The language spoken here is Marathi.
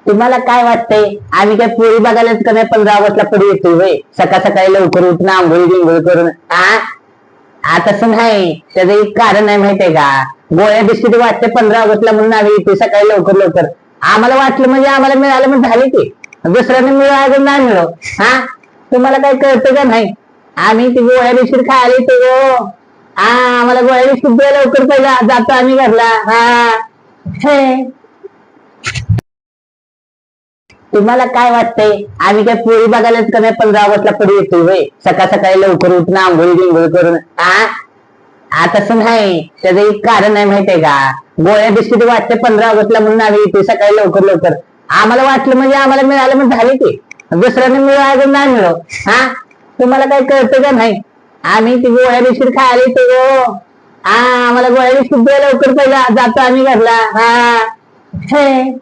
तुम्हाला काय वाटतंय आम्ही काय पोरी बघायलाच का नाही 15 ऑगस्टला पडी येतोय होय? सकाळ सकाळी लवकर उठून आंघोळी बिंघोळी करून तसं नाही. त्याचं एक कारण आहे माहितीये का? गोळ्या बिस्किट वाटते 15 ऑगस्टला म्हणून आम्ही येतोय सकाळी लवकर लवकर. आम्हाला वाटलं म्हणजे आम्हाला मिळालं म्हणजे झाले की दुसऱ्याने मिळालं नाही मिळव. तुम्हाला काय कळतं का नाही? आम्ही ती गोळ्या बिस्किट खायला येतो. आम्हाला गोळ्या बिस्किट द्या लवकर पहिला जातो आम्ही घरला. हे तुम्हाला काय वाटतंय आम्ही काय पोरी बघायलाच का नाही 15 ऑगस्टला पडी येतोय होय? सकाळ सकाळी लवकर उठून आंघोळी बिंघोळी करून तसं नाही. त्याचं एक कारण आहे माहितीये का? गोळ्या बिस्किट वाटते 15 ऑगस्टला म्हणून आम्ही येतोय सकाळी लवकर लवकर. आम्हाला वाटलं म्हणजे आम्हाला मिळालं म्हणजे झाले की दुसऱ्याने मिळालं नाही मिळव. तुम्हाला काय कळतं का नाही? आम्ही ती गोळ्या बिस्किट खायला येतो. आम्हाला गोळ्या बिस्किट द्या लवकर पहिला जातो आम्ही घरला. हे